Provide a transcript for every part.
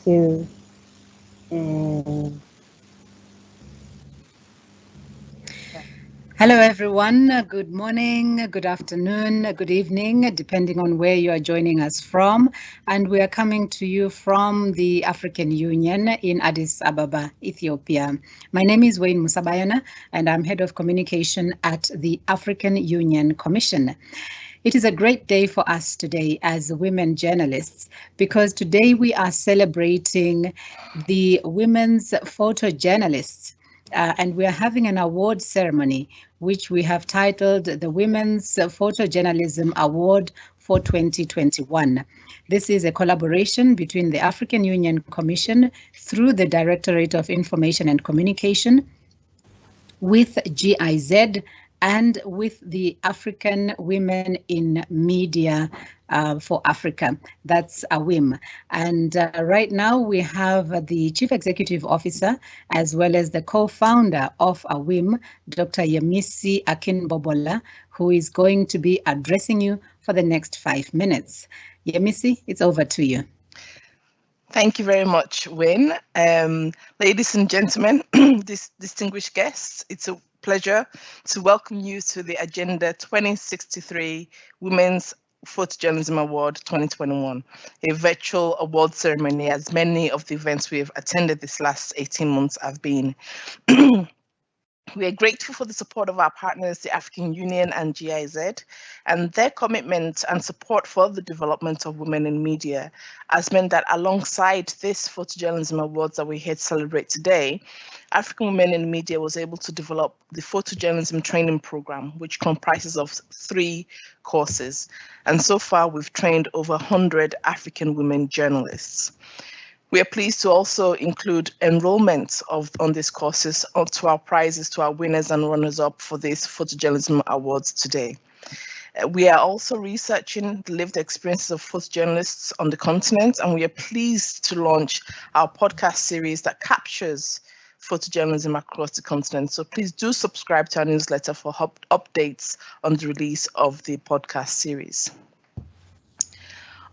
2, and Hello, everyone. Good morning, good afternoon, good evening, depending on where you are joining us from. And we are coming to you from the African Union in Addis Ababa, Ethiopia. My name is Wayne Musabayana, and I'm head of communication at the African Union Commission. It is a great day for us today as women journalists because today we are celebrating the women's photojournalists. And we are having an award ceremony, which we have titled the Women's Photojournalism Award for 2021. This is a collaboration between the African Union Commission through the Directorate of Information and Communication with GIZ and with the African Women in Media for Africa. That's AWIM. And right now we have the Chief Executive Officer as well as the co-founder of AWIM, Dr. Yemisi Akinbobola, who is going to be addressing you for the next 5 minutes. Yemisi, it's over to you. Thank you very much, Wayne. Ladies and gentlemen, distinguished guests, it's a pleasure to welcome you to the Agenda 2063 Women's Photojournalism Award 2021, a virtual award ceremony as many of the events we have attended this last 18 months have been. We are grateful for the support of our partners, the African Union and GIZ, and their commitment and support for the development of women in media has meant that alongside this Photojournalism Awards that we're here to celebrate today, African Women in Media was able to develop the Photojournalism Training Program, which comprises of 3 courses. And so far, we've trained over 100 African women journalists. We are pleased to also include enrollment on these courses to our prizes, to our winners and runners-up for these photojournalism awards today. We are also researching the lived experiences of photojournalists on the continent, and we are pleased to launch our podcast series that captures photojournalism across the continent. So please do subscribe to our newsletter for updates on the release of the podcast series.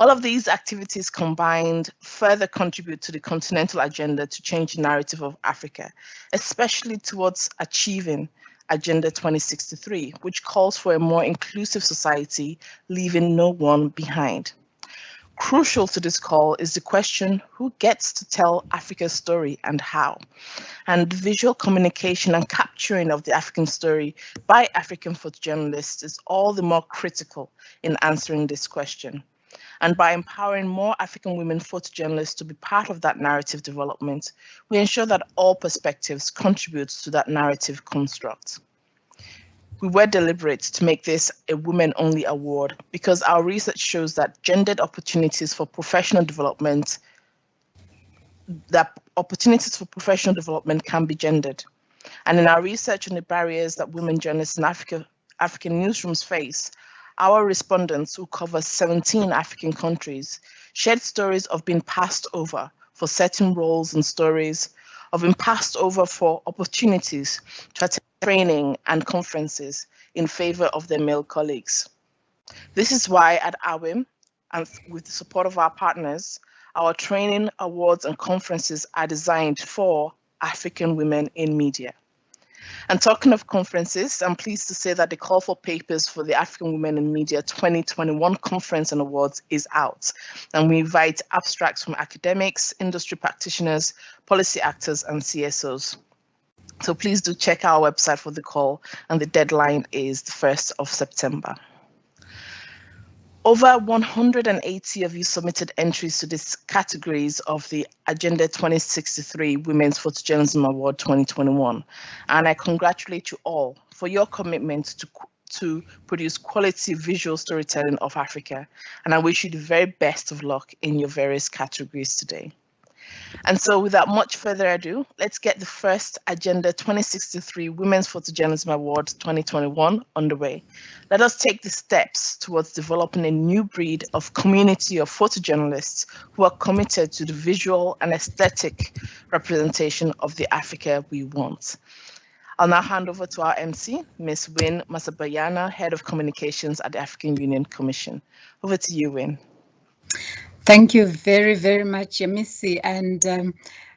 All of these activities combined further contribute to the continental agenda to change the narrative of Africa, especially towards achieving Agenda 2063, which calls for a more inclusive society, leaving no one behind. Crucial to this call is the question, who gets to tell Africa's story and how? And visual communication and capturing of the African story by African photojournalists is all the more critical in answering this question. And by empowering more African women photojournalists to be part of that narrative development, we ensure that all perspectives contribute to that narrative construct. We were deliberate to make this a women-only award because our research shows that gendered opportunities for professional development, can be gendered. And in our research on the barriers that women journalists in African newsrooms face, our respondents, who cover 17 African countries, shared stories of being passed over for certain roles and stories, of being passed over for opportunities to attend training and conferences in favor of their male colleagues. This is why at AWIM, and with the support of our partners, our training, awards, and conferences are designed for African women in media. And talking of conferences, I'm pleased to say that the call for papers for the African Women in Media 2021 Conference and Awards is out. And we invite abstracts from academics, industry practitioners, policy actors, and CSOs. So please do check our website for the call, and the deadline is the 1st of September. Over 180 of you submitted entries to these categories of the Agenda 2063 Women's Photojournalism Award 2021. And I congratulate you all for your commitment to produce quality visual storytelling of Africa. And I wish you the very best of luck in your various categories today. And so without much further ado, let's get the first Agenda 2063 Women's Photojournalism Award 2021 underway. Let us take the steps towards developing a new breed of community of photojournalists who are committed to the visual and aesthetic representation of the Africa we want. I'll now hand over to our MC, Ms. Wayne Musabayana, Head of Communications at the African Union Commission. Over to you, Wayne. Thank you very, very much, Yemisi, and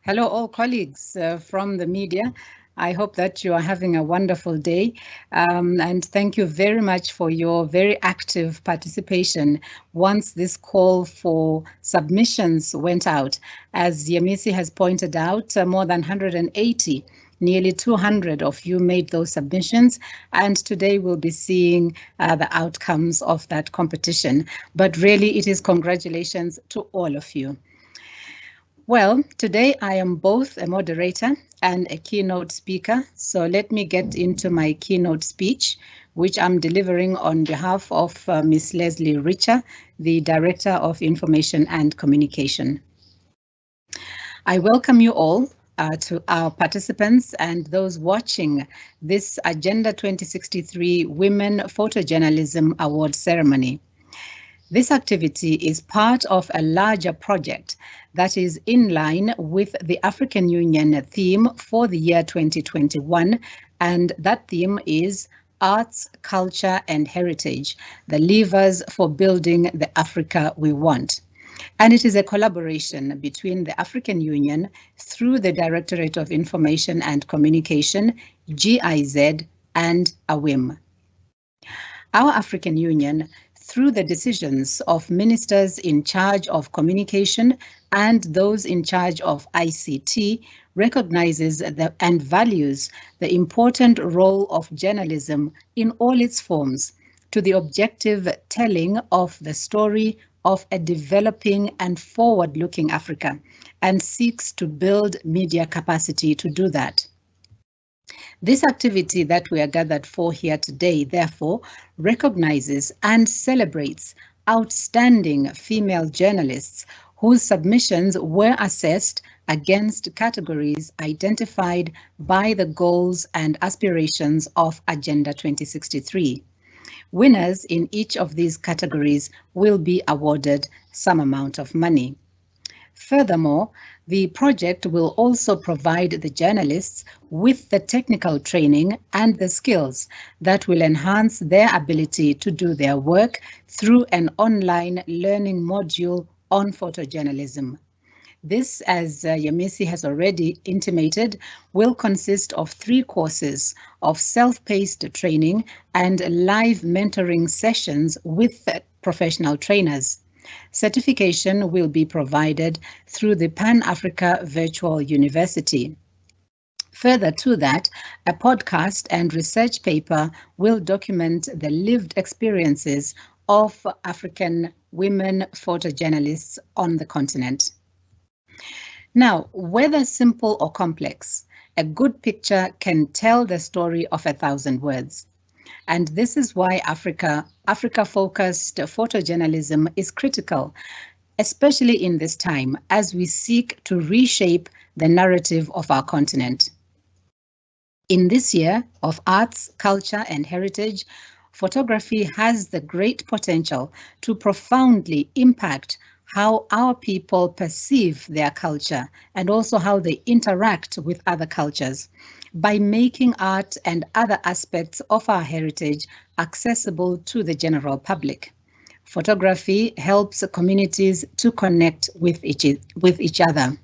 hello all colleagues from the media. I hope that you are having a wonderful day, and thank you very much for your very active participation once this call for submissions went out. As Yemisi has pointed out, more than 180, nearly 200 of you made those submissions, and today we'll be seeing the outcomes of that competition. But really, it is congratulations to all of you. Well, today I am both a moderator and a keynote speaker, so let me get into my keynote speech, which I'm delivering on behalf of Ms. Leslie Richer, the Director of Information and Communication. I welcome you all to our participants and those watching this Agenda 2063 Women Photojournalism Award ceremony. This activity is part of a larger project that is in line with the African Union theme for the year 2021, and that theme is Arts, Culture and Heritage, the levers for building the Africa we want. And it is a collaboration between the African Union through the Directorate of Information and Communication, GIZ, and AWIM. Our African Union, through the decisions of ministers in charge of communication and those in charge of ICT, recognizes and values the important role of journalism in all its forms to the objective telling of the story of a developing and forward-looking Africa, and seeks to build media capacity to do that. This activity that we are gathered for here today, therefore, recognizes and celebrates outstanding female journalists whose submissions were assessed against categories identified by the goals and aspirations of Agenda 2063. Winners in each of these categories will be awarded some amount of money. Furthermore, the project will also provide the journalists with the technical training and the skills that will enhance their ability to do their work through an online learning module on photojournalism. This, as Yemisi has already intimated, will consist of 3 courses of self-paced training and live mentoring sessions with professional trainers. Certification will be provided through the Pan-Africa Virtual University. Further to that, a podcast and research paper will document the lived experiences of African women photojournalists on the continent. Now, whether simple or complex, a good picture can tell the story of 1,000 words. And this is why Africa-focused photojournalism is critical, especially in this time as we seek to reshape the narrative of our continent. In this year of arts, culture and heritage, photography has the great potential to profoundly impact how our people perceive their culture and also how they interact with other cultures by making art and other aspects of our heritage accessible to the general public. Photography helps communities to connect with each other.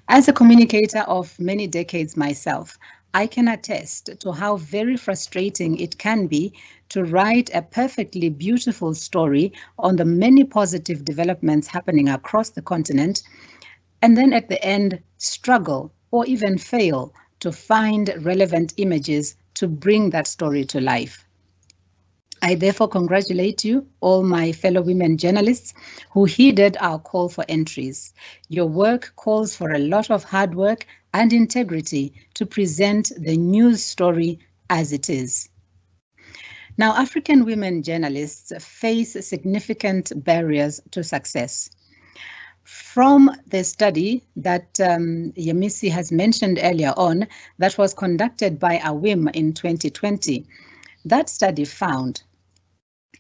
As a communicator of many decades myself, I can attest to how very frustrating it can be to write a perfectly beautiful story on the many positive developments happening across the continent, and then at the end struggle or even fail to find relevant images to bring that story to life. I therefore congratulate you, all my fellow women journalists who heeded our call for entries. Your work calls for a lot of hard work and integrity to present the news story as it is. Now, African women journalists face significant barriers to success. From the study that Yemisi has mentioned earlier on, that was conducted by AWIM in 2020, that study found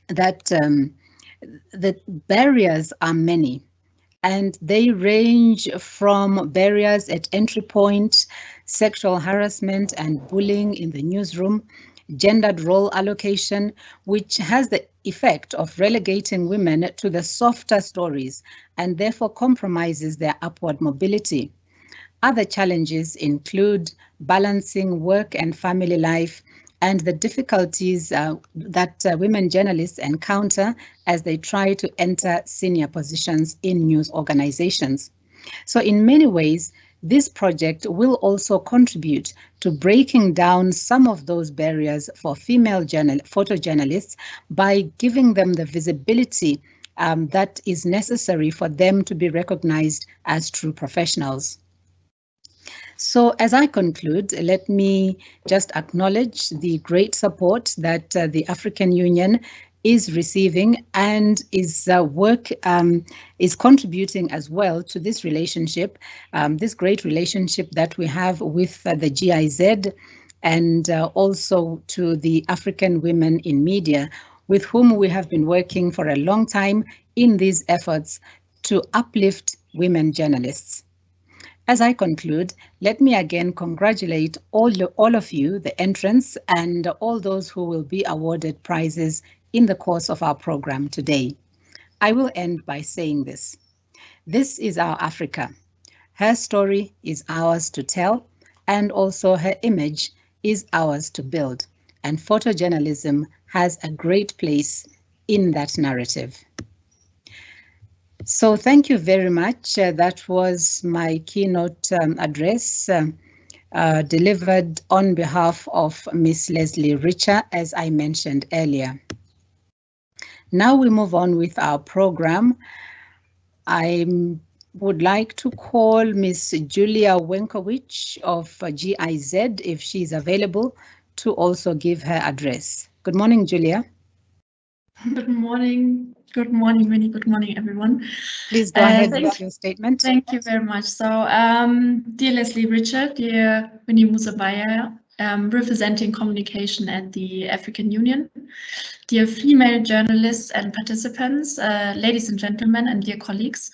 that the barriers are many, and they range from barriers at entry point, sexual harassment and bullying in the newsroom, gendered role allocation, which has the effect of relegating women to the softer stories and therefore compromises their upward mobility. Other challenges include balancing work and family life and the difficulties that women journalists encounter as they try to enter senior positions in news organizations. So in many ways, this project will also contribute to breaking down some of those barriers for female photojournalists by giving them the visibility that is necessary for them to be recognized as true professionals. So as I conclude, let me just acknowledge the great support that the African Union is receiving and is contributing as well to this relationship, this great relationship that we have with the GIZ and also to the African Women in Media, with whom we have been working for a long time in these efforts to uplift women journalists. As I conclude, let me again congratulate all of you, the entrants, and all those who will be awarded prizes in the course of our program today. I will end by saying this. This is our Africa. Her story is ours to tell, and also her image is ours to build. And photojournalism has a great place in that narrative. So thank you very much. That was my keynote address delivered on behalf of Ms. Leslie Richer, as I mentioned earlier. Now we move on with our program. I would like to call Ms. Julia Wenkowicz of GIZ, if she's available, to also give her address. Good morning, Julia. Good morning. Good morning, Winnie. Good morning, everyone. Please go ahead with your statement. Thank you very much. So, dear Leslie Richer, dear Winnie Musabaya, representing communication at the African Union, dear female journalists and participants, ladies and gentlemen, and dear colleagues.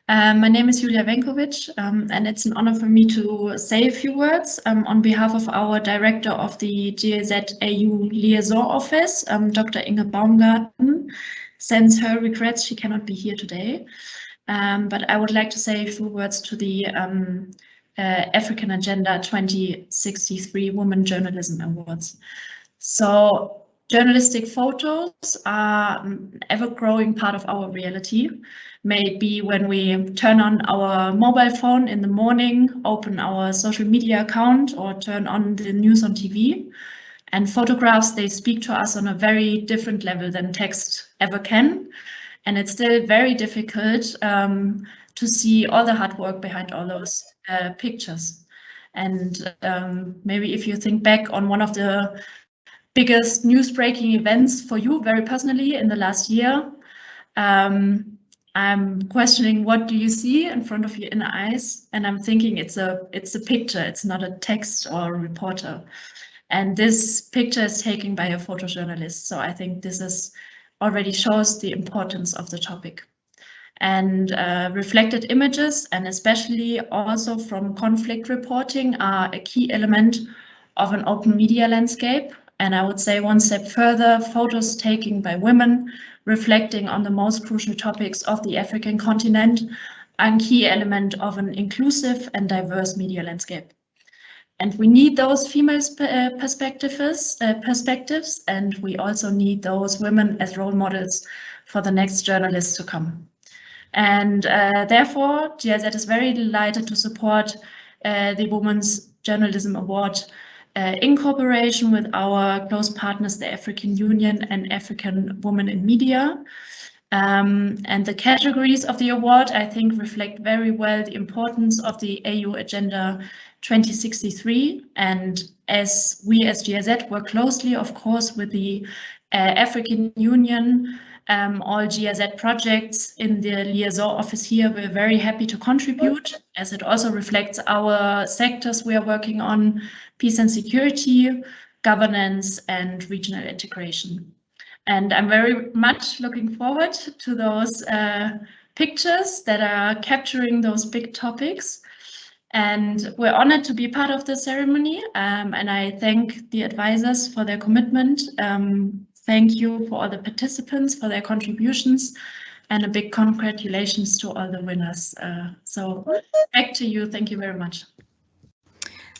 My name is Julia Wenkowicz, and it's an honor for me to say a few words on behalf of our director of the GIZ AU Liaison Office, Dr. Inge Baumgarten. Sends her regrets she cannot be here today, but I would like to say a few words to the African Agenda 2063 Women Journalism Awards. So journalistic photos are an ever-growing part of our reality. May it be when we turn on our mobile phone in the morning, open our social media account, or turn on the news on TV. And photographs, they speak to us on a very different level than text ever can. And it's still very difficult to see all the hard work behind all those pictures. And maybe if you think back on one of the biggest news breaking events for you very personally in the last year, I'm questioning, what do you see in front of your inner eyes? And I'm thinking it's a picture, it's not a text or a reporter. And this picture is taken by a photojournalist. So I think this already shows the importance of the topic. And reflected images, and especially also from conflict reporting, are a key element of an open media landscape. And I would say one step further, photos taken by women reflecting on the most crucial topics of the African continent are a key element of an inclusive and diverse media landscape. And we need those female perspectives, and we also need those women as role models for the next journalists to come. And therefore, GIZ is very delighted to support the Women's Journalism Award in cooperation with our close partners, the African Union and African Women in Media. And the categories of the award, I think, reflect very well the importance of the AU Agenda 2063. And as we as GIZ work closely, of course, with the African Union, all GIZ projects in the liaison office here, we're very happy to contribute, as it also reflects our sectors we are working on: peace and security, governance, and regional integration. And I'm very much looking forward to those pictures that are capturing those big topics. And we're honored to be part of the ceremony, and I thank the advisors for their commitment. Thank you for all the participants for their contributions, and a big congratulations to all the winners. So back to you. Thank you very much.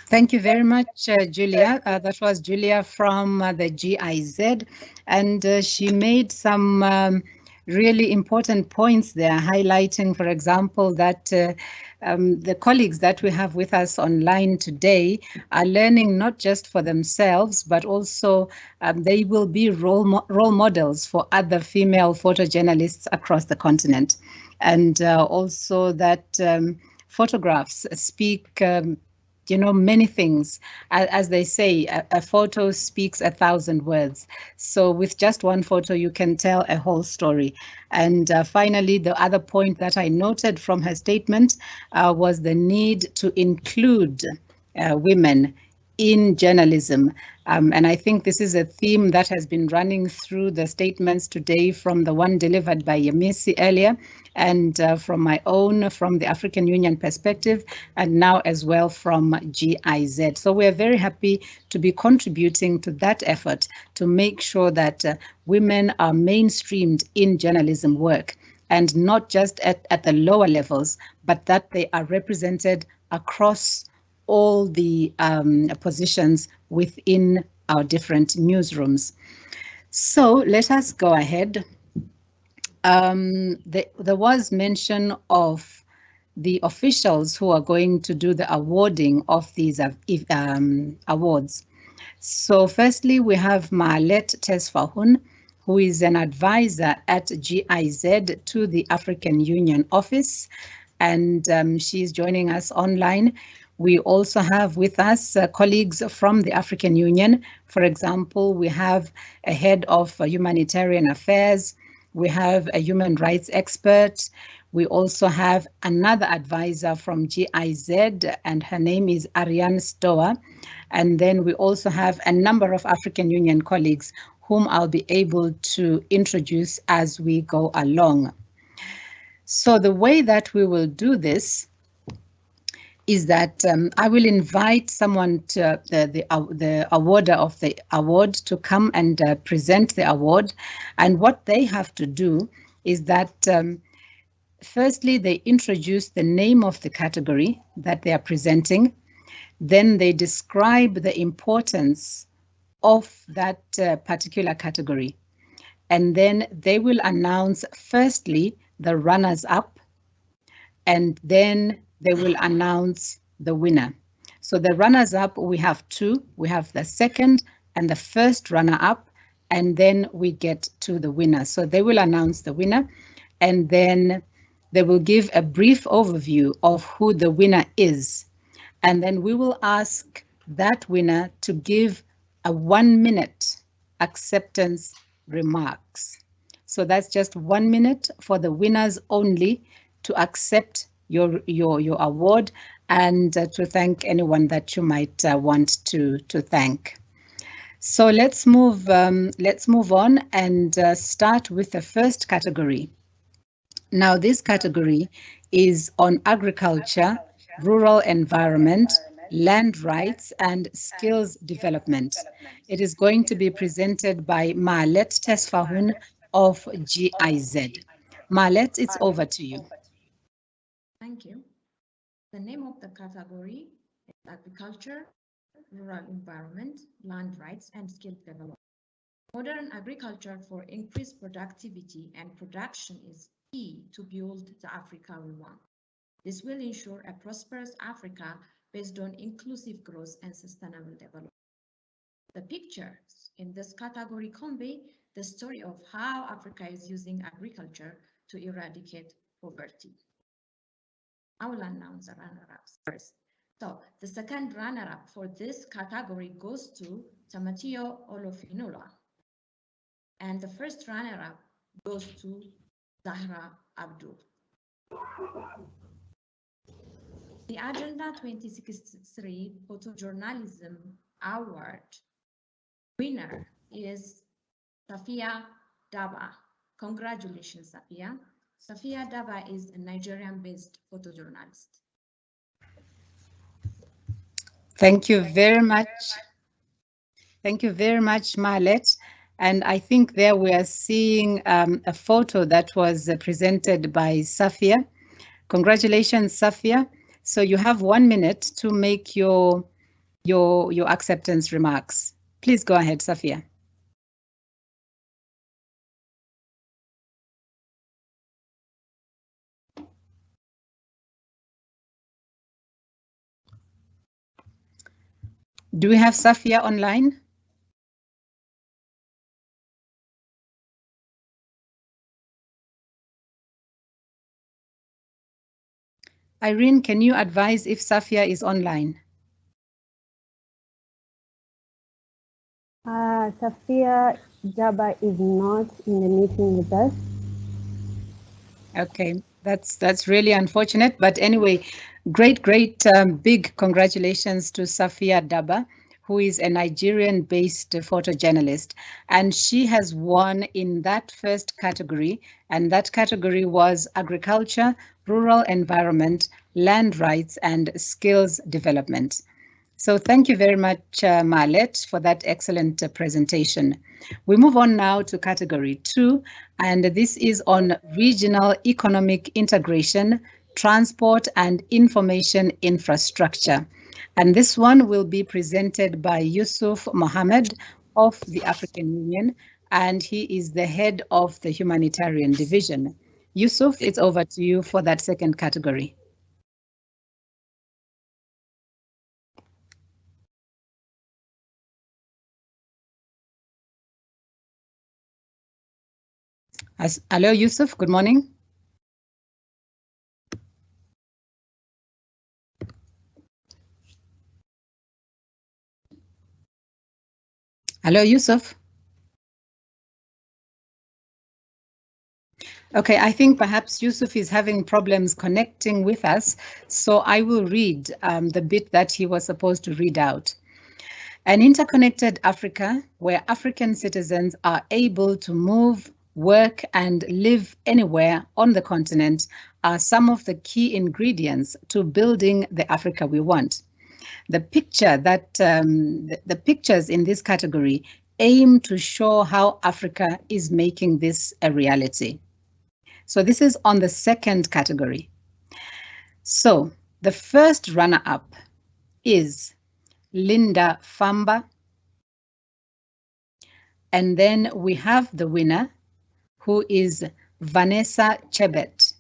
Thank you very much, Julia. That was Julia from the GIZ, and she made some really important points there, highlighting, for example, that the colleagues that we have with us online today are learning not just for themselves, but also they will be role models for other female photojournalists across the continent. And also that photographs speak many things. As they say, a photo speaks 1,000 words. So with just one photo, you can tell a whole story. And finally, the other point that I noted from her statement was the need to include women in journalism. And I think this is a theme that has been running through the statements today, from the one delivered by Yemisi earlier, and from my own, from the African Union perspective, and now as well from GIZ. So we're very happy to be contributing to that effort to make sure that women are mainstreamed in journalism work, and not just at the lower levels, but that they are represented across all the positions within our different newsrooms. So let us go ahead. There was mention of the officials who are going to do the awarding of these awards. So firstly, we have Maalet Tesfahun, who is an advisor at GIZ to the African Union office, and she's joining us online. We also have with us colleagues from the African Union. For example, we have a head of humanitarian affairs, we have a human rights expert, we also have another advisor from GIZ, and her name is Ariane Stoa. And then we also have a number of African Union colleagues whom I'll be able to introduce as we go along. So the way that we will do this is that I will invite someone, to the awarder of the award, to come and present the award. And what they have to do is that firstly, they introduce the name of the category that they are presenting. Then they describe the importance of that particular category. And then they will announce firstly the runners-up, and then they will announce the winner. So the runners-up, we have two. We have the second and the first runner-up, and then we get to the winner. So they will announce the winner, and then they will give a brief overview of who the winner is. And then we will ask that winner to give a 1-minute acceptance remarks. So that's just 1 minute for the winners only to accept your award, and to thank anyone that you might want to thank. So let's move on and start with the first category. Now this category is on agriculture, rural environment, land rights, and skills development. It is going to be presented by Maalet Tesfahun of GIZ. Maalet, it's over to you. Thank you. The name of the category is agriculture, rural environment, land rights, and skill development. Modern agriculture for increased productivity and production is key to build the Africa we want. This will ensure a prosperous Africa based on inclusive growth and sustainable development. The pictures in this category convey the story of how Africa is using agriculture to eradicate poverty. I will announce the runner-ups first. So the second runner-up for this category goes to Tamatio Olofinula. And the first runner-up goes to Zahra Abdul. The Agenda 2063 Photojournalism Award winner is Safia Daba. Congratulations, Safia. Safia Daba is a Nigerian-based photojournalist. Thank you very much. Thank you very much, Marlet. And I think there we are seeing a photo that was presented by Safia. Congratulations, Safia. So you have 1 minute to make your acceptance remarks. Please go ahead, Safia. Do we have Safia online? Irene, can you advise if Safia is online? Safia Daba is not in the meeting with us. Okay, that's really unfortunate. But anyway, great big congratulations to Safia Daba, who is a Nigerian-based photojournalist, and she has won in that first category, and that category was agriculture, rural environment, land rights, and skills development. So thank you very much, Marlet, for that excellent presentation. We move on now to category 2, and this is on regional economic integration, transport and information infrastructure. And this one will be presented by Yusuf Mohammed of the African Union, and he is the head of the humanitarian division. Yusuf, it's over to you for that second category. Hello, Yusuf. Good morning. Hello, Yusuf. Okay, I think perhaps Yusuf is having problems connecting with us, so I will read the bit that he was supposed to read out. An interconnected Africa where African citizens are able to move, work and live anywhere on the continent are some of the key ingredients to building the Africa we want. The pictures in this category aim to show how Africa is making this a reality. So this is on the second category. So the first runner-up is Linda Famba. And then we have the winner, who is Vanessa Chebet.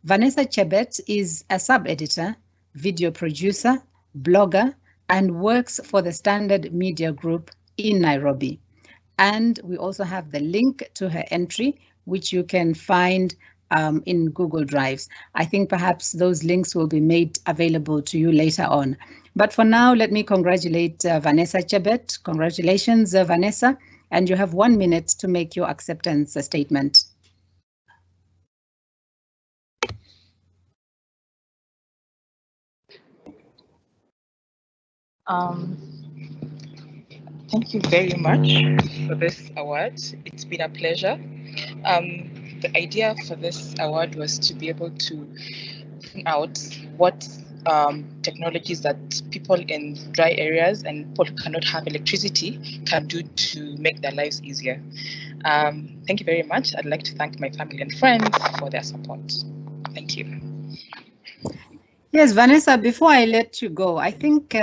Vanessa Chebet is a sub-editor, video producer, blogger, and works for the Standard Media Group in Nairobi. And we also have the link to her entry, which you can find in Google Drives. I think perhaps those links will be made available to you later on. But for now, let me congratulate Vanessa Chebet. Congratulations, Vanessa. And you have 1 minute to make your acceptance statement. Thank you very much for this award. It's been a pleasure. The idea for this award was to be able to bring out what technologies that people in dry areas and people who cannot have electricity can do to make their lives easier. Thank you very much. I'd like to thank my family and friends for their support. Thank you. Yes, Vanessa, before I let you go, I think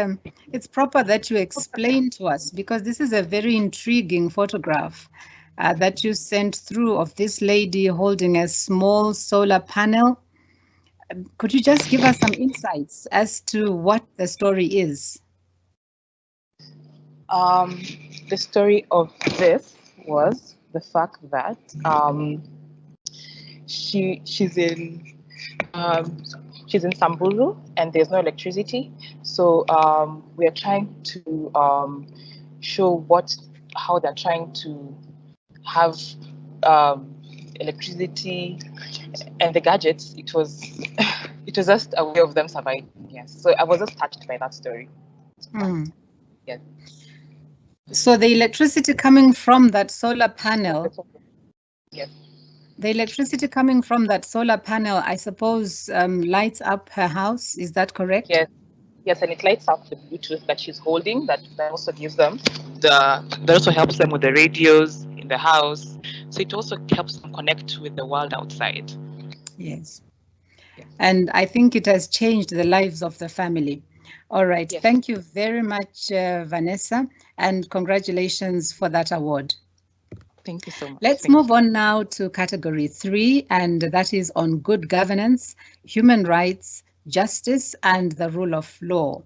it's proper that you explain to us, because this is a very intriguing photograph that you sent through of this lady holding a small solar panel. Could you just give us some insights as to what the story is? The story of this was the fact that she's in Samburu and there's no electricity. So we are trying to show how they're trying to have electricity and the gadgets. It was just a way of them surviving. Yes. So I was just touched by that story. Yes. So the electricity coming from that solar panel. Yes. The electricity coming from that solar panel, I suppose, lights up her house. Is that correct? Yes. Yes, and it lights up the Bluetooth that she's holding. That also gives them that also helps them with the radios in the house. So it also helps them connect with the world outside. Yes. And I think it has changed the lives of the family. All right. Yes. Thank you very much, Vanessa, and congratulations for that award. Thank you so much. Let's move on now to category 3, and that is on good governance, human rights, justice, and the rule of law.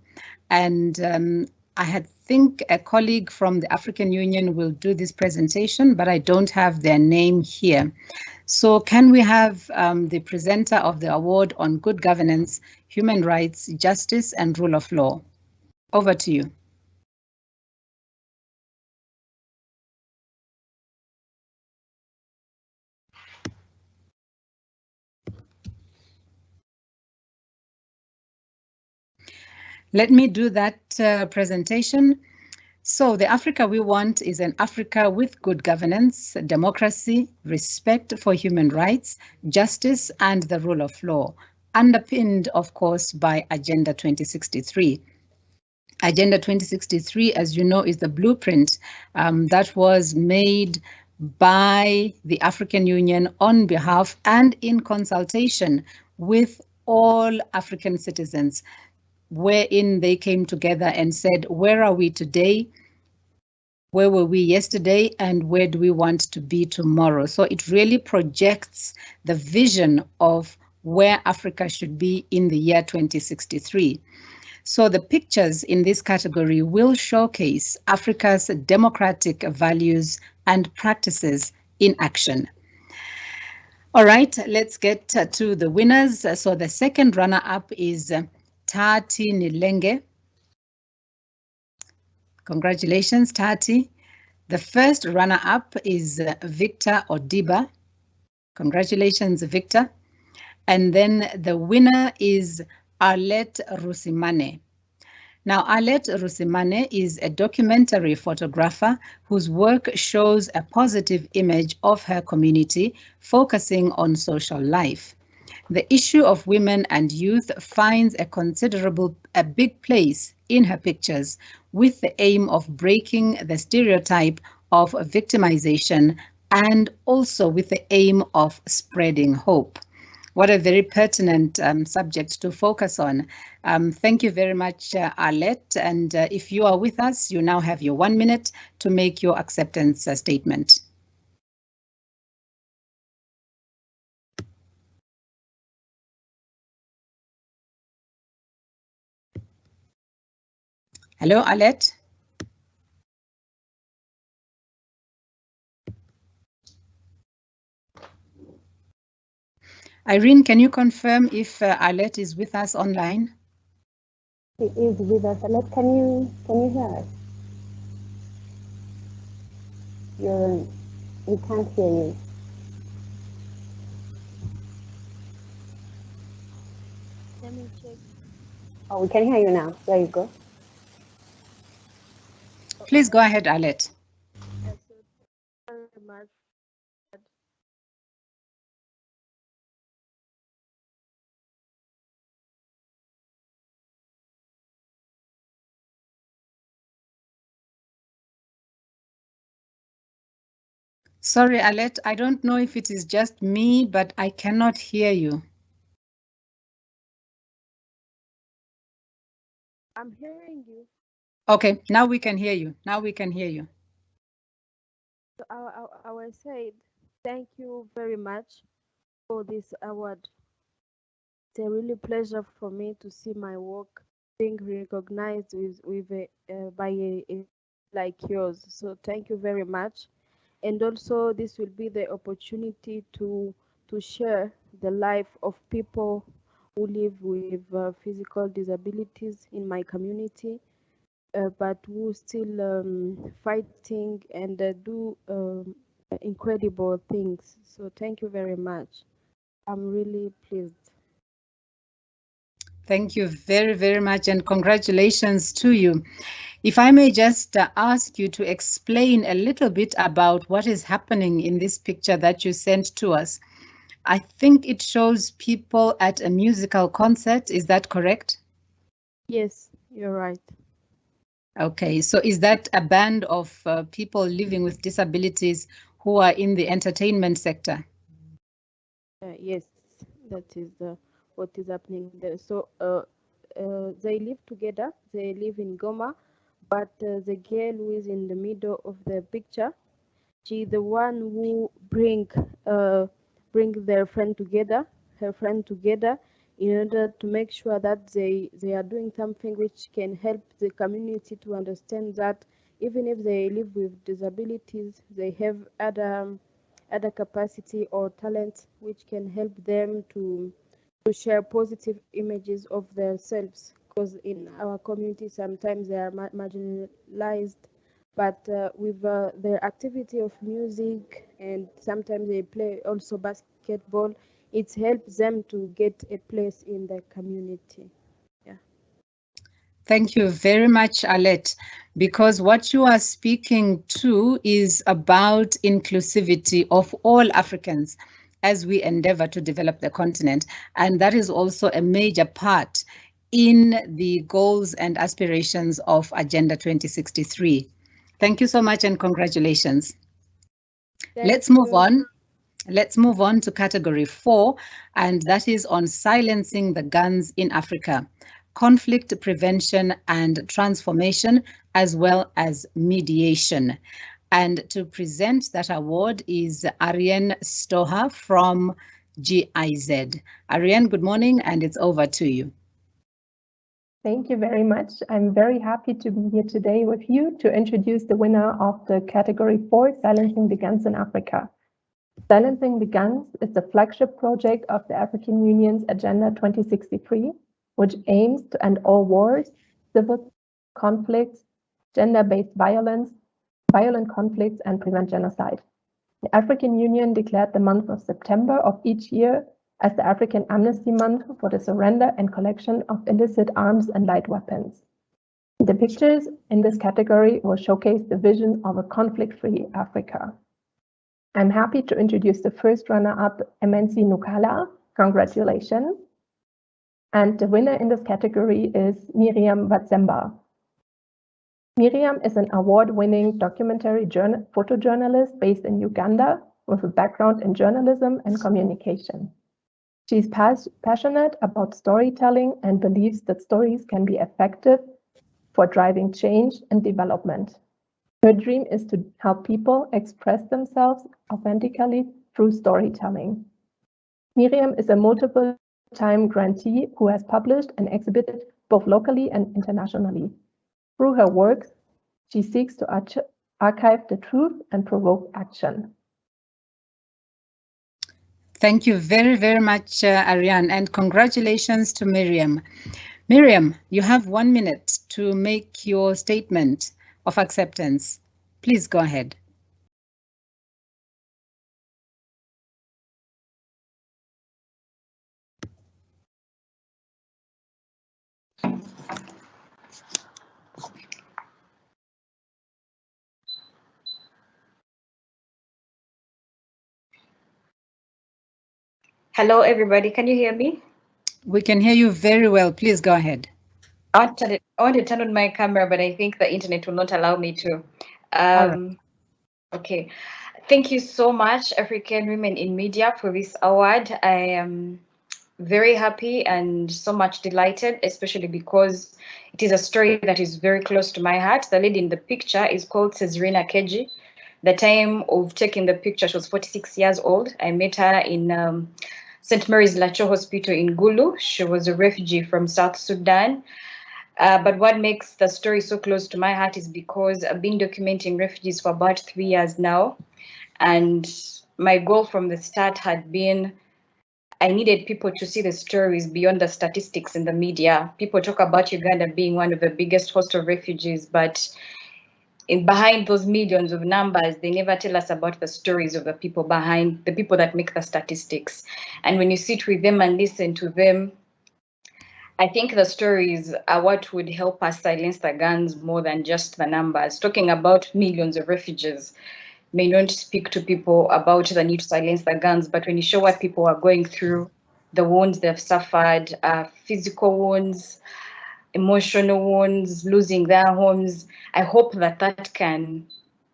And I think a colleague from the African Union will do this presentation, but I don't have their name here. So can we have the presenter of the award on good governance, human rights, justice, and rule of law? Over to you. Let me do that presentation. So the Africa we want is an Africa with good governance, democracy, respect for human rights, justice, and the rule of law, underpinned, of course, by Agenda 2063. Agenda 2063, as you know, is the blueprint that was made by the African Union on behalf and in consultation with all African citizens, wherein they came together and said, where are we today? Where were we yesterday, and where do we want to be tomorrow? So it really projects the vision of where Africa should be in the year 2063. So the pictures in this category will showcase Africa's democratic values and practices in action. All right, let's get to the winners. So the second runner-up is Tati Nilenge. Congratulations, Tati. The first runner-up is Victor Odiba. Congratulations, Victor. And then the winner is Arlette Rusimane. Now, Arlette Rusimane is a documentary photographer whose work shows a positive image of her community, focusing on social life. The issue of women and youth finds a big place in her pictures, with the aim of breaking the stereotype of victimization and also with the aim of spreading hope. What a very pertinent subject to focus on. Thank you very much, Arlette. And if you are with us, you now have your 1 minute to make your acceptance statement. Hello, Arlette. Irene, can you confirm if Arlette is with us online? She is with us. Arlette, can you hear us? We can't hear you. Let me check. Oh, we can hear you now. There you go. Please go ahead, Arlette. Yes, very much. Sorry, Arlette, I don't know if it is just me, but I cannot hear you. I'm hearing you. Okay, now we can hear you. Now we can hear you. So I will say thank you very much for this award. It's a really pleasure for me to see my work being recognized by a like yours. So thank you very much. And also this will be the opportunity to share the life of people who live with physical disabilities in my community, but who still fighting and do incredible things. So thank you very much. I'm really pleased. Thank you very, very much, and congratulations to you. If I may just ask you to explain a little bit about what is happening in this picture that you sent to us. I think it shows people at a musical concert. Is that correct? Yes, you're right. Okay, so is that a band of people living with disabilities who are in the entertainment sector? Yes, that is what is happening there. So they live together. They live in Goma, but the girl who is in the middle of the picture, she the one who bring their friend together, her friend together, in order to make sure that they are doing something which can help the community to understand that even if they live with disabilities, they have other capacity or talents which can help them to share positive images of themselves, because in our community sometimes they are marginalized, but with their activity of music, and sometimes they play also basketball, it helps them to get a place in the community. Yeah. Thank you very much, Alette, because what you are speaking to is about inclusivity of all Africans as we endeavor to develop the continent. And that is also a major part in the goals and aspirations of Agenda 2063. Thank you so much and congratulations. Let's move on. Let's move on to category 4, and that is on silencing the guns in Africa, conflict prevention and transformation, as well as mediation. And to present that award is Ariane Stoha from GIZ. Ariane, good morning, and it's over to you. Thank you very much. I'm very happy to be here today with you to introduce the winner of the category 4, Silencing the Guns in Africa. Silencing the Guns is the flagship project of the African Union's Agenda 2063, which aims to end all wars, civil conflicts, gender-based violence, violent conflicts, and prevent genocide. The African Union declared the month of September of each year as the African Amnesty Month for the surrender and collection of illicit arms and light weapons. The pictures in this category will showcase the vision of a conflict-free Africa. I'm happy to introduce the first runner-up, Emensi Nukala. Congratulations. And the winner in this category is Miriam Watsemba. Miriam is an award-winning documentary photojournalist based in Uganda with a background in journalism and communication. She's passionate about storytelling and believes that stories can be effective for driving change and development. Her dream is to help people express themselves authentically through storytelling. Miriam is a multiple-time grantee who has published and exhibited both locally and internationally. Through her work, she seeks to archive the truth and provoke action. Thank you very, very much, Ariane, and congratulations to Miriam. Miriam, you have 1 minute to make your statement of acceptance. Please go ahead. Hello, everybody. Can you hear me? We can hear you very well. Please go ahead. I want to turn on my camera, but I think the internet will not allow me to. Right. Okay. Thank you so much, African Women in Media, for this award. I am very happy and so much delighted, especially because it is a story that is very close to my heart. The lady in the picture is called Cesarina Keji. The time of taking the picture, she was 46 years old. I met her in St. Mary's Lacho Hospital in Gulu. She was a refugee from South Sudan. But what makes the story so close to my heart is because I've been documenting refugees for about 3 years now. And my goal from the start had been, I needed people to see the stories beyond the statistics in the media. People talk about Uganda being one of the biggest host of refugees, but behind those millions of numbers, they never tell us about the stories of the people behind, the people that make the statistics. And when you sit with them and listen to them, I think the stories are what would help us silence the guns more than just the numbers. Talking about millions of refugees may not speak to people about the need to silence the guns, but when you show what people are going through, the wounds they've suffered, physical wounds, emotional wounds, losing their homes. I hope that that can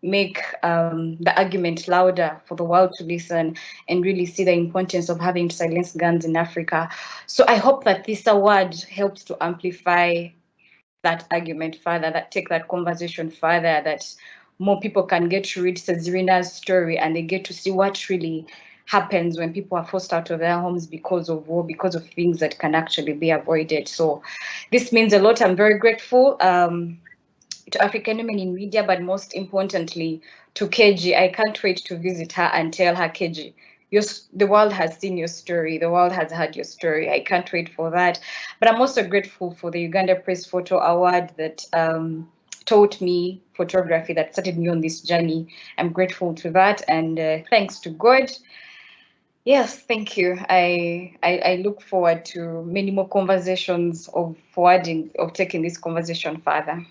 make the argument louder for the world to listen and really see the importance of having to silence guns in Africa. So I hope that this award helps to amplify that argument further, that take that conversation further, that more people can get to read Sazirina's story and they get to see what really happens when people are forced out of their homes because of war, because of things that can actually be avoided. So this means a lot. I'm very grateful to African Women in Media, but most importantly to Keji. I can't wait to visit her and tell her, Keji, the world has seen your story, the world has heard your story. I can't wait for that. But I'm also grateful for the Uganda Press Photo Award that taught me photography, that started me on this journey. I'm grateful to that, and thanks to God. Yes, thank you. I look forward to many more conversations of taking this conversation further.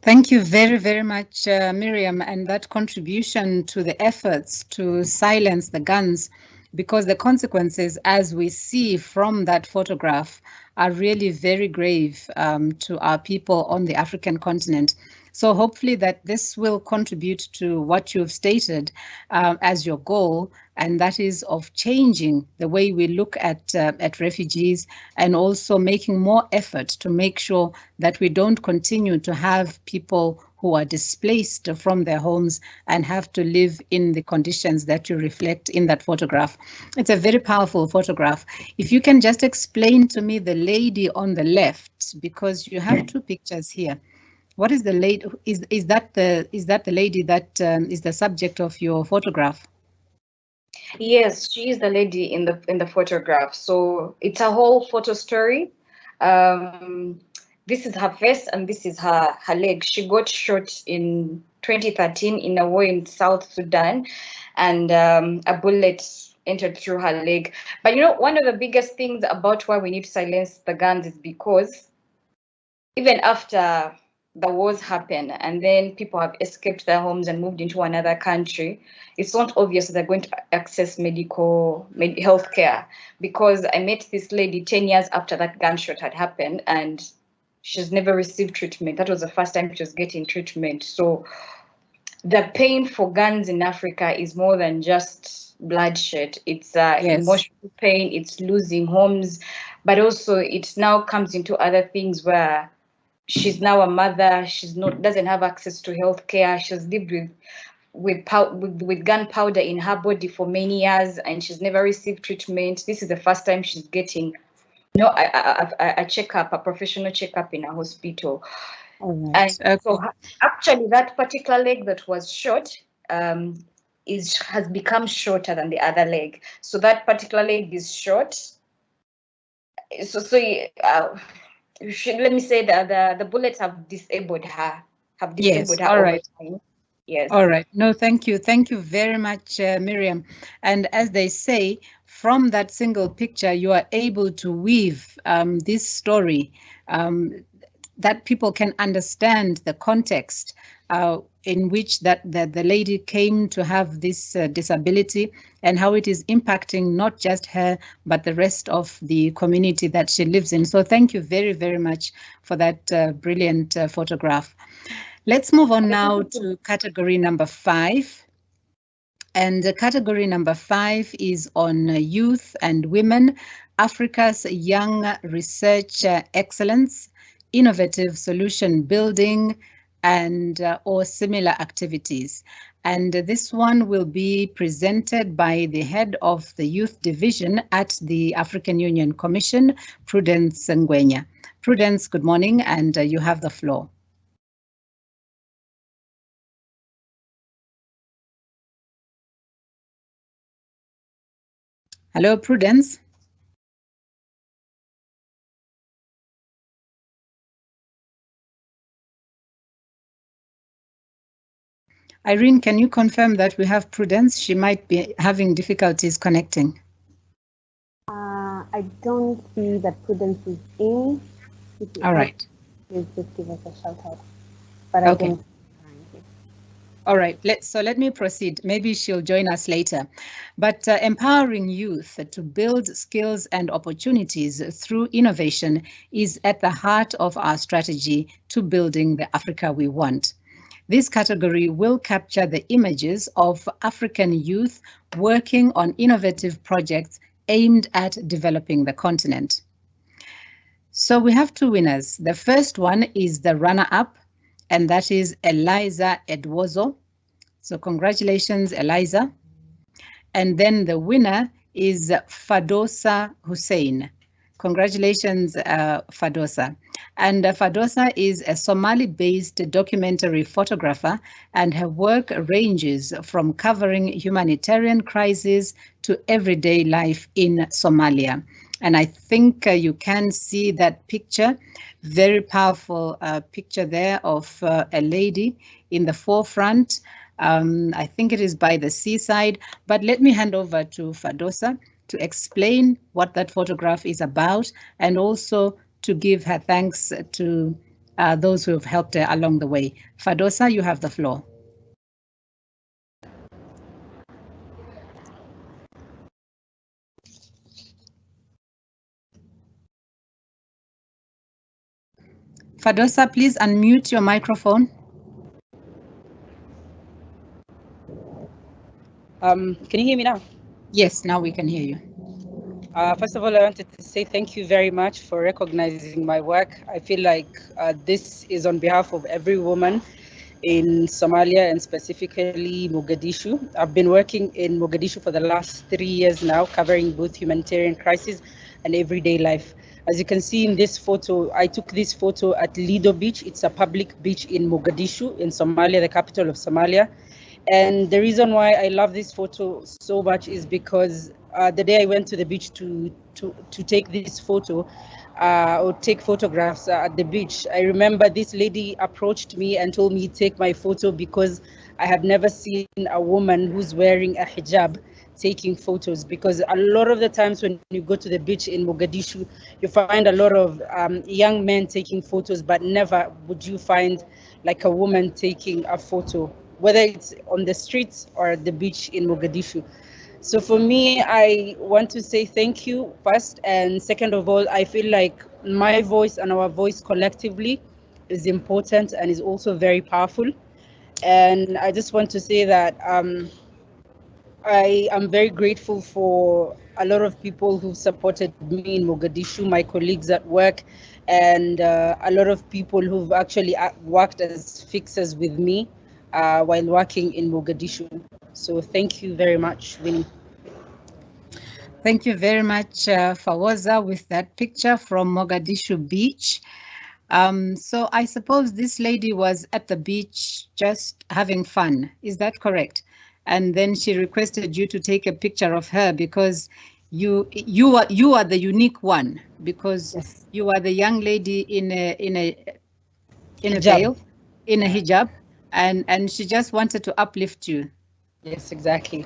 Thank you very, very much, Miriam, and that contribution to the efforts to silence the guns, because the consequences, as we see from that photograph, are really very grave to our people on the African continent. So hopefully that this will contribute to what you've stated as your goal, and that is of changing the way we look at refugees, and also making more effort to make sure that we don't continue to have people who are displaced from their homes and have to live in the conditions that you reflect in that photograph. It's a very powerful photograph. If you can just explain to me the lady on the left, because you have two pictures here. What is the lady? Is that the lady that is the subject of your photograph? Yes, she is the lady in the photograph. So it's a whole photo story. This is her face and this is her leg. She got shot in 2013 in a war in South Sudan, and a bullet entered through her leg. But you know, one of the biggest things about why we need to silence the guns is because even after the wars happen and then people have escaped their homes and moved into another country, it's not obvious that they're going to access health care, because I met this lady 10 years after that gunshot had happened and she's never received treatment. That was the first time she was getting treatment. So the pain for guns in Africa is more than just bloodshed. It's emotional pain, it's losing homes, but also it now comes into other things where she's now a mother, doesn't have access to health care, she's lived with gunpowder in her body for many years and she's never received treatment. This is the first time she's getting a checkup, a professional checkup in a hospital. Right. And so actually that particular leg that was shot has become shorter than the other leg. So that particular leg is short. Let me say that the bullets have disabled her. Yes, all right. Yes. All right. No, thank you. Thank you very much, Miriam. And as they say, from that single picture, you are able to weave this story that people can understand the context in which the lady came to have this disability and how it is impacting not just her, but the rest of the community that she lives in. So thank you very, very much for that brilliant photograph. Let's move on now to category number 5. And category number 5 is on youth and women, Africa's young research excellence, innovative solution building, and or similar activities. And this one will be presented by the head of the youth division at the African Union Commission, Prudence Ngwenya. Prudence, good morning, and you have the floor. Hello, Prudence. Irene, can you confirm that we have Prudence? She might be having difficulties connecting. I don't see that Prudence is in. All right. Please just give us a shout out. But okay. All right, let me proceed. Maybe she'll join us later. But empowering youth to build skills and opportunities through innovation is at the heart of our strategy to building the Africa we want. This category will capture the images of African youth working on innovative projects aimed at developing the continent. So we have two winners. The first one is the runner-up, and that is Eliza Edwozo. So congratulations, Eliza. And then the winner is Fadosa Hussein. Congratulations, Fadosa. And Fadosa is a Somali-based documentary photographer, and her work ranges from covering humanitarian crises to everyday life in Somalia. And I think you can see that picture, very powerful picture there of a lady in the forefront. I think it is by the seaside, but let me hand over to Fadosa to explain what that photograph is about and also to give her thanks to those who have helped her along the way. Fadosa, you have the floor. Fadosa, please unmute your microphone. Can you hear me now? Yes, now we can hear you. First of all, I wanted to say thank you very much for recognizing my work. I feel like this is on behalf of every woman in Somalia and specifically Mogadishu. I've been working in Mogadishu for the last 3 years now, covering both humanitarian crisis and everyday life. As you can see in this photo, I took this photo at Lido Beach. It's a public beach in Mogadishu, in Somalia, the capital of Somalia. And the reason why I love this photo so much is because the day I went to the beach to take this photo or take photographs at the beach, I remember this lady approached me and told me to take my photo because I have never seen a woman who's wearing a hijab taking photos, because a lot of the times when you go to the beach in Mogadishu, you find a lot of young men taking photos, but never would you find like a woman taking a photo, whether it's on the streets or at the beach in Mogadishu. So for me, I want to say thank you first, and second of all, I feel like my voice and our voice collectively is important and is also very powerful. And I just want to say that I am very grateful for a lot of people who supported me in Mogadishu, my colleagues at work, and a lot of people who've actually worked as fixers with me while working in Mogadishu. So thank you very much, Winnie. Thank you very much, Fawoza, with that picture from Mogadishu Beach. So I suppose this lady was at the beach just having fun. Is that correct? And then she requested you to take a picture of her because you are the unique one, because yes, you are the young lady in a veil, in a hijab, and she just wanted to uplift you. Yes, exactly.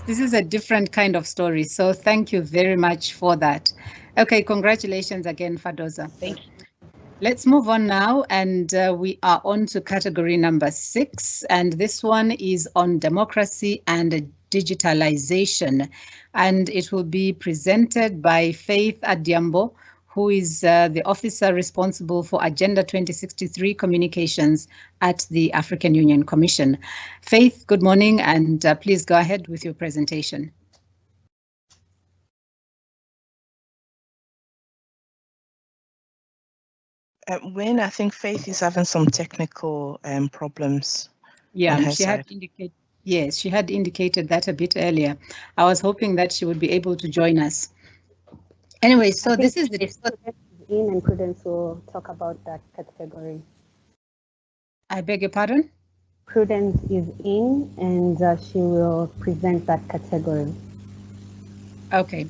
This is a different kind of story. So thank you very much for that. Okay, congratulations again, Fadosa. Thank you. Let's move on now, and we are on to category number 6, and this one is on democracy and digitalization, and it will be presented by Faith Adiambo, who is the officer responsible for Agenda 2063 communications at the African Union Commission. Faith, good morning, and please go ahead with your presentation. When I think Faith is having some technical problems. Yeah, she had indicated. Yes, she had indicated that a bit earlier. I was hoping that she would be able to join us. Anyway, so this is the in, and Prudence will talk about that category. I beg your pardon? Prudence is in, and she will present that category. Okay.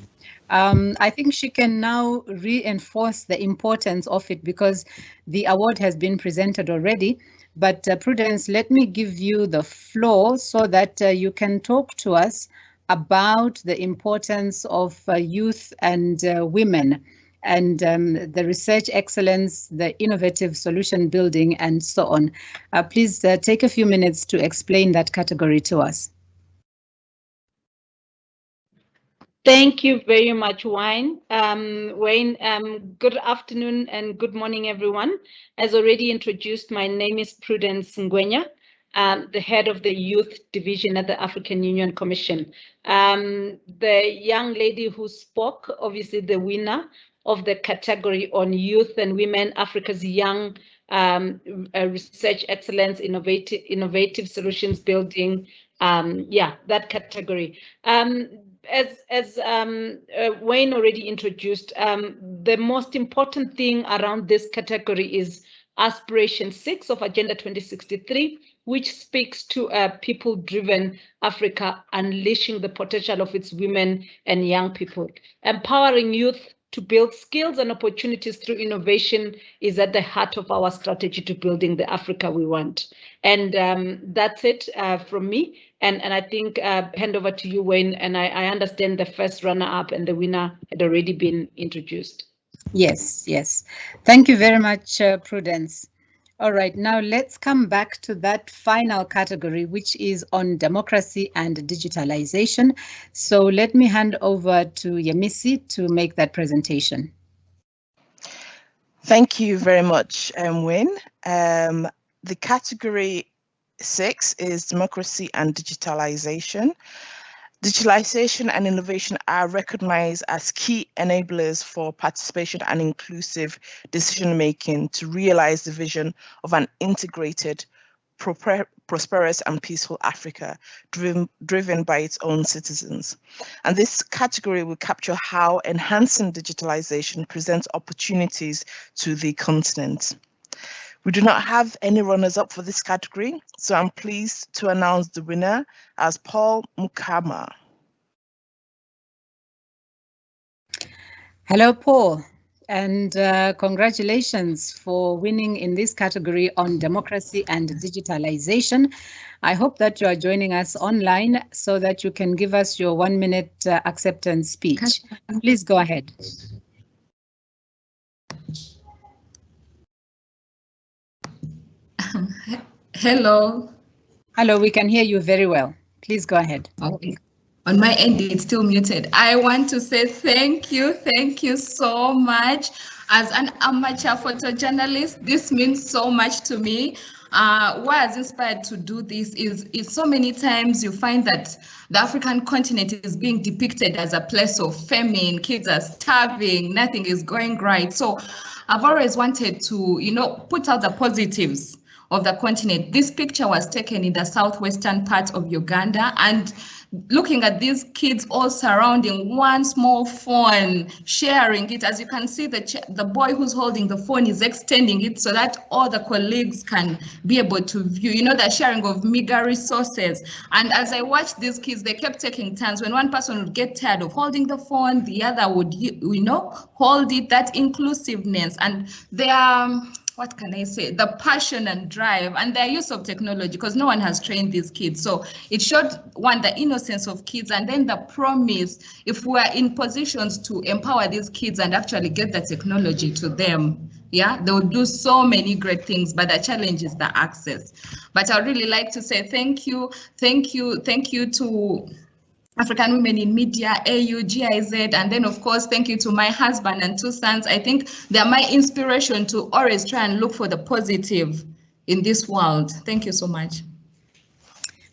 I think she can now reinforce the importance of it because the award has been presented already. But Prudence, let me give you the floor so that you can talk to us about the importance of youth and women and the research excellence, the innovative solution building, and so on. Please take a few minutes to explain that category to us. Thank you very much, Wayne. Good afternoon and good morning, everyone. As already introduced, my name is Prudence Ngwenya, the head of the Youth Division at the African Union Commission. The young lady who spoke, obviously the winner of the category on Youth and Women, Africa's Young Research Excellence, Innovative Solutions Building, that category. As Wayne already introduced, the most important thing around this category is Aspiration 6 of Agenda 2063, which speaks to a people-driven Africa unleashing the potential of its women and young people. Empowering youth to build skills and opportunities through innovation is at the heart of our strategy to building the Africa we want. And that's it from me. And I think hand over to you, Wayne. And I understand the first runner-up and the winner had already been introduced. Yes, yes. Thank you very much, Prudence. All right, now let's come back to that final category, which is on democracy and digitalization. So let me hand over to Yemisi to make that presentation. Thank you very much, Wayne. The category 6 is democracy and digitalization. Digitalization and innovation are recognized as key enablers for participation and inclusive decision-making to realize the vision of an integrated, prosperous and peaceful Africa driven by its own citizens. And this category will capture how enhancing digitalization presents opportunities to the continent. We do not have any runners-up for this category, so I'm pleased to announce the winner as Paul Mukama. Hello, Paul, and congratulations for winning in this category on democracy and digitalization. I hope that you are joining us online so that you can give us your 1-minute acceptance speech. Please go ahead. Hello. Hello, we can hear you very well. Please go ahead. Okay. On my end, it's still muted. I want to say thank you so much. As an amateur photojournalist, this means so much to me. What has inspired to do this is so many times you find that the African continent is being depicted as a place of famine, kids are starving, nothing is going right. So I've always wanted to, put out the positives of the continent. This picture was taken in the southwestern part of Uganda, and looking at these kids all surrounding one small phone, sharing it. As you can see, the boy who's holding the phone is extending it so that all the colleagues can be able to view, the sharing of meager resources. And as I watched these kids, they kept taking turns. When one person would get tired of holding the phone, the other would, hold it, that inclusiveness. And they are, what can I say, the passion and drive and their use of technology, because no one has trained these kids. So it showed, one, the innocence of kids, and then the promise, if we're in positions to empower these kids and actually get the technology to them, they will do so many great things, but the challenge is the access. But I'd really like to say thank you to African Women in Media, AU, GIZ, and then of course, thank you to my husband and 2 sons. I think they're my inspiration to always try and look for the positive in this world. Thank you so much.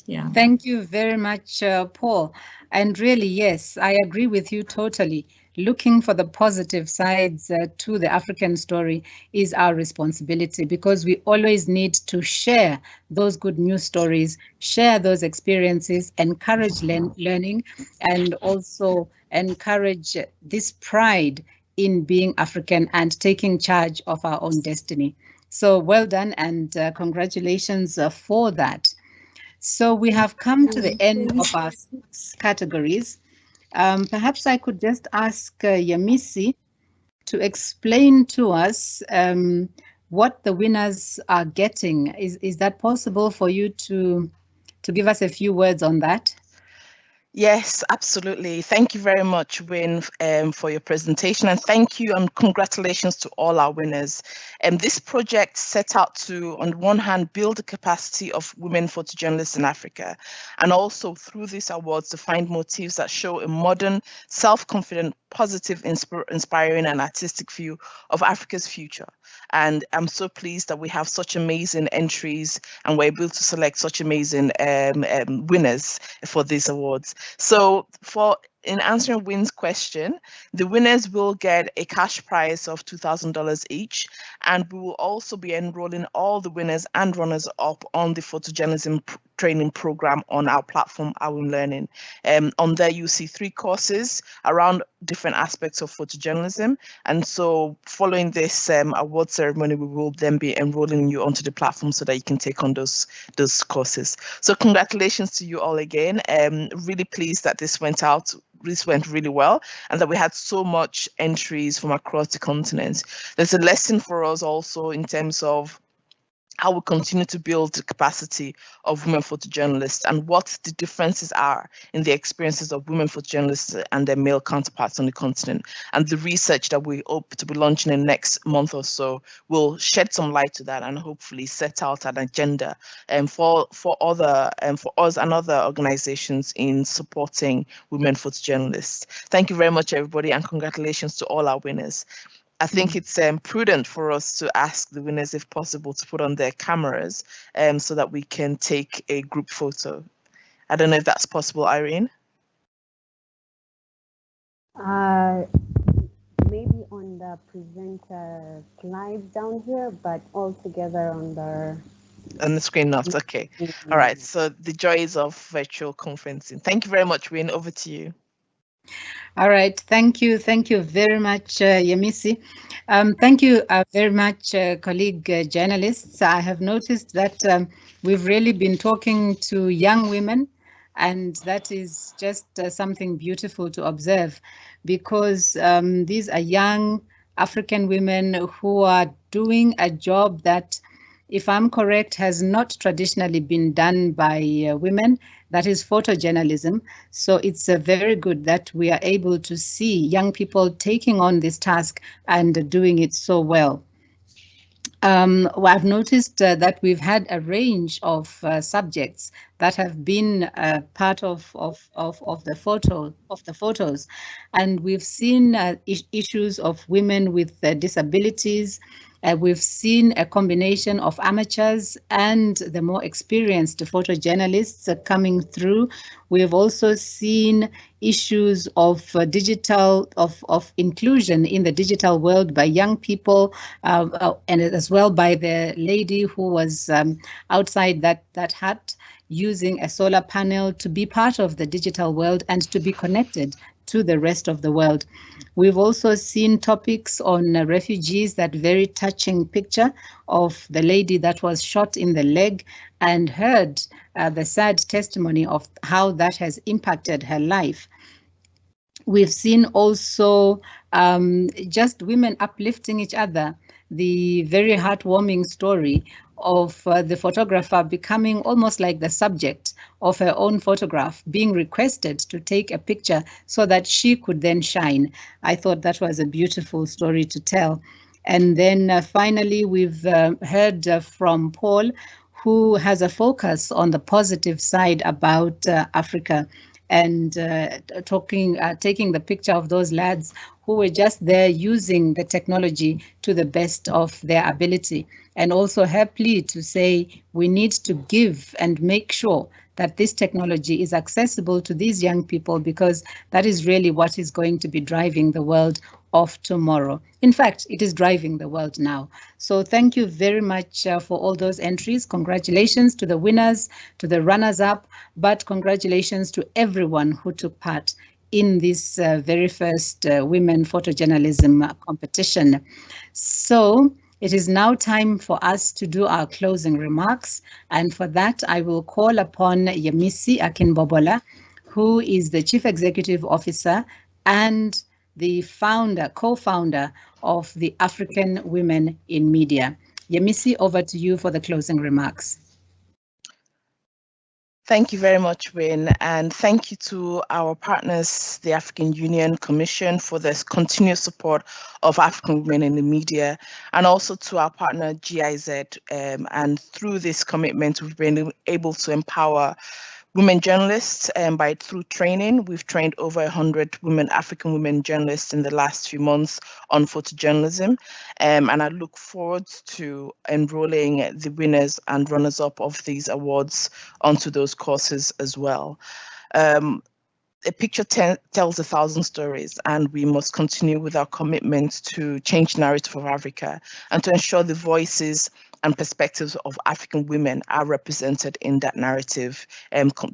Yeah. Thank you very much, Paul. And really, yes, I agree with you totally. Looking for the positive sides to the African story is our responsibility, because we always need to share those good news stories, share those experiences, encourage learning, and also encourage this pride in being African and taking charge of our own destiny. So well done, and congratulations for that. So we have come to the end of our 6 categories. Perhaps I could just ask Yemisi to explain to us what the winners are getting. Is that possible for you to give us a few words on that? Yes, absolutely. Thank you very much, Win, for your presentation, and thank you and congratulations to all our winners. This project set out to, on one hand, build the capacity of women photojournalists in Africa, and also through these awards to find motifs that show a modern, self-confident, positive, inspiring and artistic view of Africa's future. And I'm so pleased that we have such amazing entries and we're able to select such amazing winners for these awards. So in answering Win's question, the winners will get a cash prize of $2,000 each, and we will also be enrolling all the winners and runners up on the photojournalism training program on our platform, AWIM Learning. On there, you see 3 courses around different aspects of photojournalism. And so following this award ceremony, we will then be enrolling you onto the platform so that you can take on those courses. So congratulations to you all again. Really pleased that this went really well and that we had so much entries from across the continent. There's a lesson for us also in terms of how we continue to build the capacity of women photojournalists and what the differences are in the experiences of women photojournalists and their male counterparts on the continent. And the research that we hope to be launching in the next month or so will shed some light to that and hopefully set out an agenda for us and other organizations in supporting women photojournalists. Thank you very much, everybody, and congratulations to all our winners. I think it's prudent for us to ask the winners, if possible, to put on their cameras so that we can take a group photo. I don't know if that's possible, Irene. Maybe on the presenter slide down here, but all together on the screen, not okay. All right. So the joys of virtual conferencing. Thank you very much, Win. Over to you. All right, thank you very much, Yemisi. Thank you very much, colleague journalists. I have noticed that we've really been talking to young women, and that is just something beautiful to observe, because these are young African women who are doing a job that, if I'm correct, has not traditionally been done by women. That is photojournalism. So it's very good that we are able to see young people taking on this task and doing it so well. I've noticed that we've had a range of subjects that have been part of the photos, and we've seen issues of women with disabilities. We've seen a combination of amateurs and the more experienced photojournalists coming through. We've also seen issues of digital inclusion in the digital world by young people, and as well by the lady who was outside that hut using a solar panel to be part of the digital world and to be connected to the rest of the world. We've also seen topics on refugees, that very touching picture of the lady that was shot in the leg, and heard the sad testimony of how that has impacted her life. We've seen also just women uplifting each other. The very heartwarming story of the photographer becoming almost like the subject of her own photograph, being requested to take a picture so that she could then shine. I thought that was a beautiful story to tell. And then finally, we've heard from Paul, who has a focus on the positive side about Africa, and taking the picture of those lads who were just there using the technology to the best of their ability. And also her plea to say we need to give and make sure that this technology is accessible to these young people, because that is really what is going to be driving the world of tomorrow. In fact, it is driving the world now. So thank you very much for all those entries. Congratulations to the winners, to the runners-up, but congratulations to everyone who took part in this very first women photojournalism competition. So it is now time for us to do our closing remarks, and for that I will call upon Yemisi Akinbobola, who is the Chief Executive Officer and the co-founder of the African Women in Media. Yemisi, over to you for the closing remarks. Thank you very much, Wayne, and thank you to our partners, the African Union Commission, for this continuous support of African women in the media, and also to our partner GIZ. And through this commitment, we've been able to empower women journalists through training. We've trained over 100 African women journalists in the last few months on photojournalism, and I look forward to enrolling the winners and runners-up of these awards onto those courses as well. A picture tells 1,000 stories, and we must continue with our commitment to change the narrative of Africa and to ensure the voices and perspectives of African women are represented in that narrative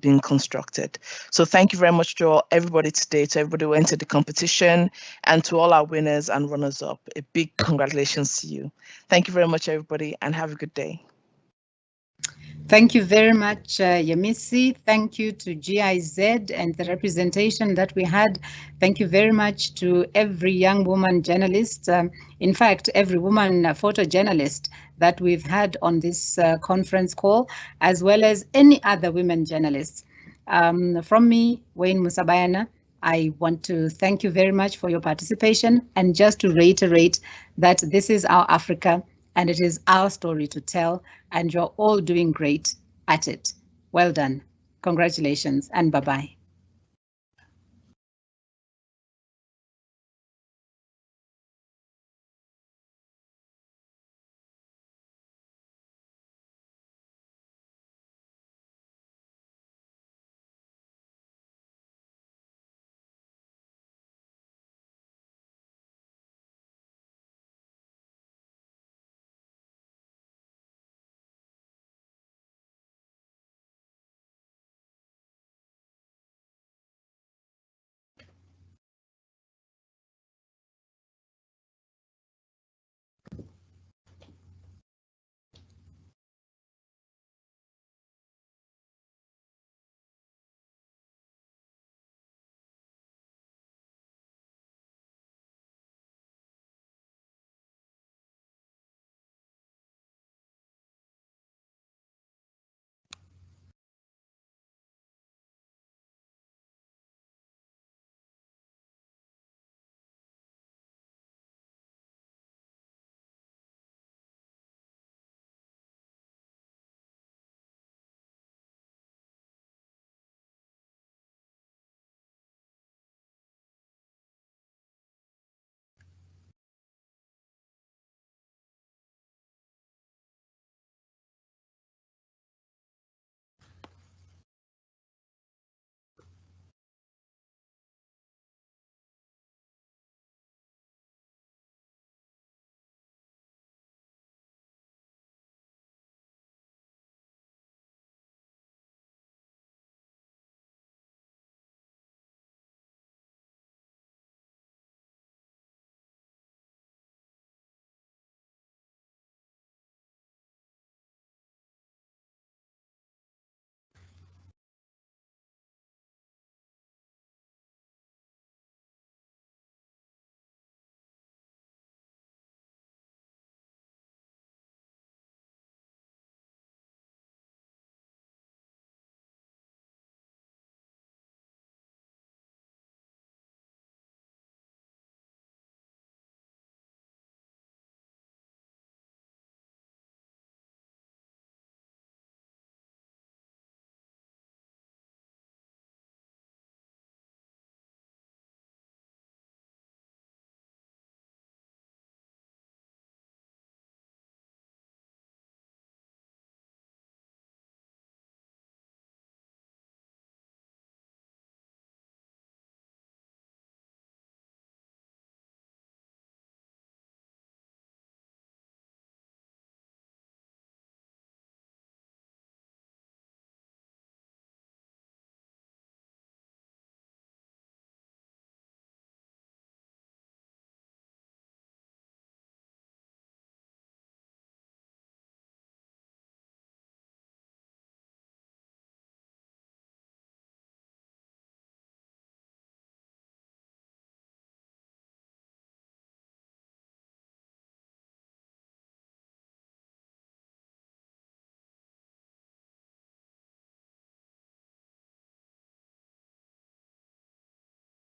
being constructed. So thank you very much to everybody today, to everybody who entered the competition, and to all our winners and runners-up. A big congratulations to you. Thank you very much, everybody, and have a good day. Thank you very much, Yemisi. Thank you to GIZ and the representation that we had. Thank you very much to every young woman journalist, in fact, every woman photojournalist that we've had on this conference call, as well as any other women journalists. From me, Wayne Musabayana, I want to thank you very much for your participation, and just to reiterate that this is our Africa, and it is our story to tell, and you're all doing great at it. Well done. Congratulations, and bye-bye.